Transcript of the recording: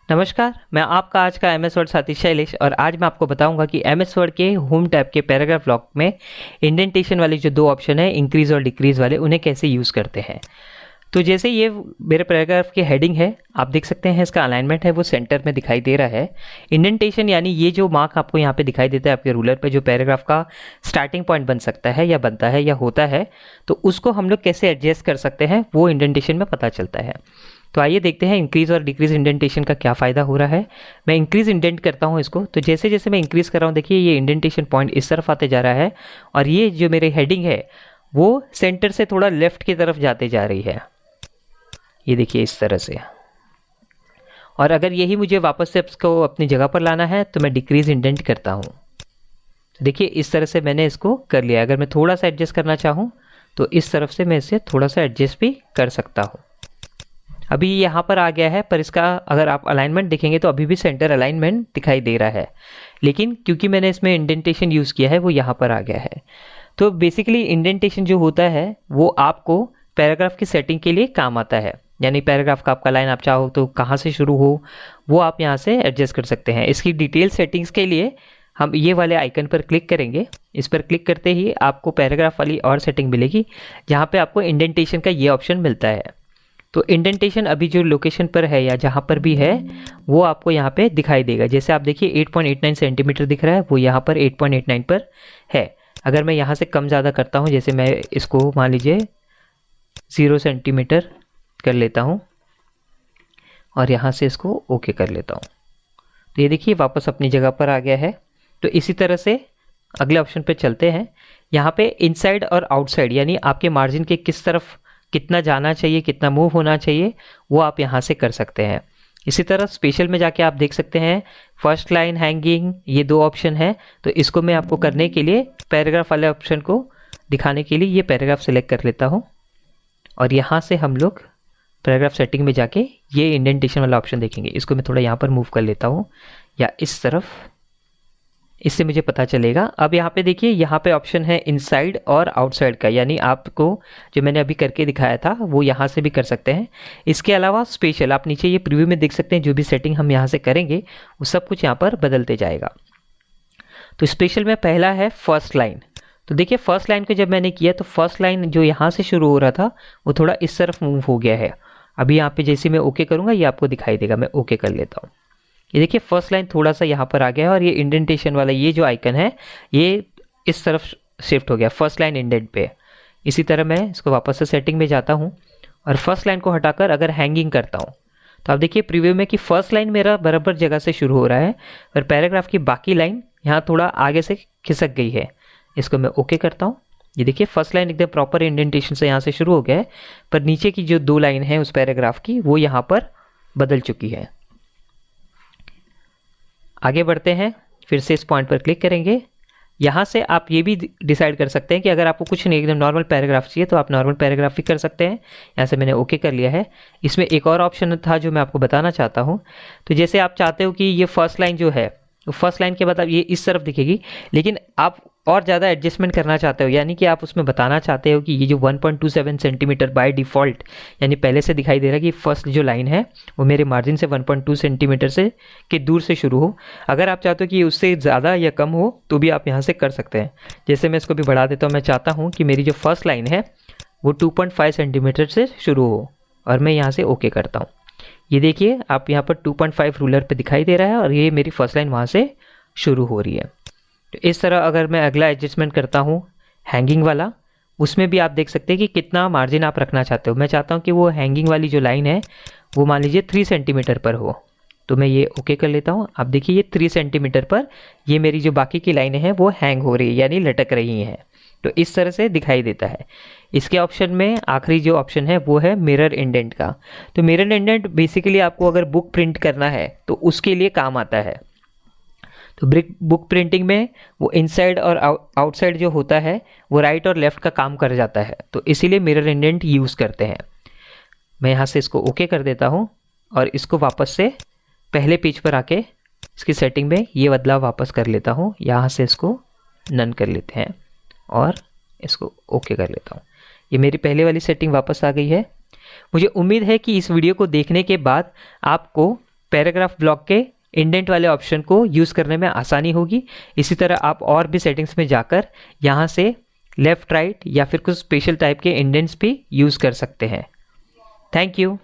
नमस्कार, मैं आपका आज का एमएस वर्ड साथी शैलेश और आज मैं आपको बताऊंगा कि एमएस वर्ड के होम टैब के पैराग्राफ ब्लॉक में इंडेंटेशन वाले जो दो ऑप्शन है इंक्रीज और डिक्रीज वाले, उन्हें कैसे यूज़ करते हैं। तो जैसे ये मेरे पैराग्राफ की हेडिंग है, आप देख सकते हैं इसका अलाइनमेंट है वो सेंटर में दिखाई दे रहा है। इंडेंटेशन यानी ये जो मार्क आपको यहाँ पे दिखाई देता है आपके रूलर पे, जो पैराग्राफ का स्टार्टिंग पॉइंट बन सकता है या बनता है या होता है, तो उसको हम लोग कैसे एडजस्ट कर सकते हैं वो इंडेंटेशन में पता चलता है। तो आइए देखते हैं इंक्रीज और डिक्रीज इंडेंटेशन का क्या फ़ायदा हो रहा है। मैं इंक्रीज इंडेंट करता हूँ इसको, तो जैसे जैसे मैं इंक्रीज कर रहा हूँ देखिए ये इंडेंटेशन पॉइंट इस तरफ आते जा रहा है और ये जो मेरी हेडिंग है वो सेंटर से थोड़ा लेफ्ट की तरफ जाते जा रही है, ये देखिए इस तरह से। और अगर यही मुझे वापस से इसको अपनी जगह पर लाना है तो मैं डिक्रीज इंडेंट करता हूँ। तो देखिए इस तरह से मैंने इसको कर लिया। अगर मैं थोड़ा सा एडजस्ट करना चाहूँ तो इस तरफ से मैं इसे थोड़ा सा एडजस्ट भी कर सकता हूँ। अभी यहाँ पर आ गया है, पर इसका अगर आप अलाइनमेंट देखेंगे तो अभी भी सेंटर अलाइनमेंट दिखाई दे रहा है, लेकिन क्योंकि मैंने इसमें इंडेंटेशन यूज़ किया है वो यहाँ पर आ गया है। तो बेसिकली इंडेंटेशन जो होता है वो आपको पैराग्राफ की सेटिंग के लिए काम आता है, यानी पैराग्राफ का आपका लाइन आप चाहो तो कहाँ से शुरू हो वो आप यहाँ से एडजस्ट कर सकते हैं। इसकी डिटेल सेटिंग्स के लिए हम ये वाले आइकन पर क्लिक करेंगे। इस पर क्लिक करते ही आपको पैराग्राफ वाली और सेटिंग मिलेगी जहाँ पे आपको इंडेंटेशन का ये ऑप्शन मिलता है। तो इंडेंटेशन अभी जो लोकेशन पर है या जहाँ पर भी है वो आपको यहाँ पे दिखाई देगा। जैसे आप देखिए 8.89 सेंटीमीटर दिख रहा है, वो यहाँ पर 8.89 पर है। अगर मैं यहाँ से कम ज़्यादा करता हूँ, जैसे मैं इसको मान लीजिए 0 सेंटीमीटर कर लेता हूँ और यहाँ से इसको ओके कर लेता हूँ, तो ये देखिए वापस अपनी जगह पर आ गया है। तो इसी तरह से अगले ऑप्शन पे चलते हैं। यहाँ पे इनसाइड और आउटसाइड यानी आपके मार्जिन के किस तरफ कितना जाना चाहिए, कितना मूव होना चाहिए, वो आप यहाँ से कर सकते हैं। इसी तरह स्पेशल में जाके आप देख सकते हैं फर्स्ट लाइन, हैंगिंग, ये दो ऑप्शन है। तो इसको मैं आपको करने के लिए पैराग्राफ वाले ऑप्शन को दिखाने के लिए ये पैराग्राफ सेलेक्ट कर लेता हूँ और यहाँ से हम लोग पैराग्राफ सेटिंग में जाके ये इंडेंटेशन वाला ऑप्शन देखेंगे। इसको मैं थोड़ा यहाँ पर मूव कर लेता हूँ या इस तरफ, इससे मुझे पता चलेगा। अब यहाँ पे देखिए यहाँ पे ऑप्शन है इनसाइड और आउटसाइड का, यानी आपको जो मैंने अभी करके दिखाया था वो यहाँ से भी कर सकते हैं। इसके अलावा स्पेशल आप नीचे ये प्रीव्यू में देख सकते हैं, जो भी सेटिंग हम यहाँ से करेंगे वो सब कुछ यहाँ पर बदलते जाएगा। तो स्पेशल में पहला है फर्स्ट लाइन। तो देखिए फर्स्ट लाइन को जब मैंने किया तो फर्स्ट लाइन जो यहाँ से शुरू हो रहा था वो थोड़ा इस तरफ मूव हो गया है। अभी यहाँ पे जैसे मैं ओके करूँगा ये आपको दिखाई देगा। मैं ओके कर लेता हूँ, ये देखिए फर्स्ट लाइन थोड़ा सा यहाँ पर आ गया है और ये इंडेंटेशन वाला ये जो आइकन है ये इस तरफ शिफ्ट हो गया फर्स्ट लाइन इंडेंट पे। इसी तरह मैं इसको वापस से सेटिंग में जाता हूँ और फर्स्ट लाइन को हटाकर अगर हैंगिंग करता हूँ तो आप देखिए प्रीव्यू में कि फर्स्ट लाइन मेरा बराबर जगह से शुरू हो रहा है और पैराग्राफ की बाकी लाइन यहाँ थोड़ा आगे से खिसक गई है। इसको मैं ओके करता हूँ, ये देखिए फर्स्ट लाइन एकदम प्रॉपर इंडेंटेशन से यहाँ से शुरू हो गया है, पर नीचे की जो दो लाइन है उस पैराग्राफ की वो यहाँ पर बदल चुकी है। आगे बढ़ते हैं, फिर से इस पॉइंट पर क्लिक करेंगे। यहाँ से आप ये भी डिसाइड कर सकते हैं कि अगर आपको कुछ नहीं एकदम नॉर्मल पैराग्राफ चाहिए तो आप नॉर्मल पैराग्राफ भी कर सकते हैं। यहाँ से मैंने ओके कर लिया है। इसमें एक और ऑप्शन था जो मैं आपको बताना चाहता हूँ। तो जैसे आप चाहते हो कि ये फर्स्ट लाइन जो है तो फर्स्ट लाइन के बाद अब ये इस तरफ दिखेगी, लेकिन आप और ज़्यादा एडजस्टमेंट करना चाहते हो, यानी कि आप उसमें बताना चाहते हो कि ये जो 1.27 सेंटीमीटर बाय डिफ़ॉल्ट यानी पहले से दिखाई दे रहा है कि फर्स्ट जो लाइन है वो मेरे मार्जिन से 1.2 सेंटीमीटर से के दूर से शुरू हो। अगर आप चाहते हो कि उससे ज़्यादा या कम हो तो भी आप यहाँ से कर सकते हैं। जैसे मैं इसको भी बढ़ा देता हूँ, मैं चाहता हूँ कि मेरी जो फर्स्ट लाइन है वो 2.5 सेंटीमीटर से शुरू हो और मैं यहाँ से ओके करता हूँ। ये देखिए आप यहाँ पर 2.5 रूलर पे दिखाई दे रहा है और ये मेरी फर्स्ट लाइन वहाँ से शुरू हो रही है। तो इस तरह अगर मैं अगला एडजस्टमेंट करता हूँ हैंगिंग वाला, उसमें भी आप देख सकते हैं कि कितना मार्जिन आप रखना चाहते हो। मैं चाहता हूँ कि वो हैंगिंग वाली जो लाइन है वो मान लीजिए 3 सेंटीमीटर पर हो, तो मैं ये ओके कर लेता हूँ। आप देखिए ये 3 सेंटीमीटर पर ये मेरी जो बाकी की लाइनें हैं वो हैंग हो रही है यानी लटक रही हैं। तो इस तरह से दिखाई देता है। इसके ऑप्शन में आखिरी जो ऑप्शन है वो है मिरर इंडेंट का। तो मिरर इंडेंट बेसिकली आपको अगर बुक प्रिंट करना है तो उसके लिए काम आता है। तो बुक प्रिंटिंग में वो इनसाइड और आउटसाइड जो होता है वो राइट और लेफ़्ट का काम कर जाता है, तो इसीलिए मिरर इंडेंट यूज़ करते हैं। मैं यहाँ से इसको ओके कर देता हूँ और इसको वापस से पहले पेज पर आके इसकी सेटिंग में ये बदलाव वापस कर लेता हूँ। यहाँ से इसको नन कर लेते हैं और इसको ओके कर लेता हूँ। ये मेरी पहले वाली सेटिंग वापस आ गई है। मुझे उम्मीद है कि इस वीडियो को देखने के बाद आपको पैराग्राफ ब्लॉक के इंडेंट वाले ऑप्शन को यूज़ करने में आसानी होगी। इसी तरह आप और भी सेटिंग्स में जाकर यहाँ से लेफ़्ट राइट या फिर कुछ स्पेशल टाइप के इंडेंट्स भी यूज़ कर सकते हैं। Thank you.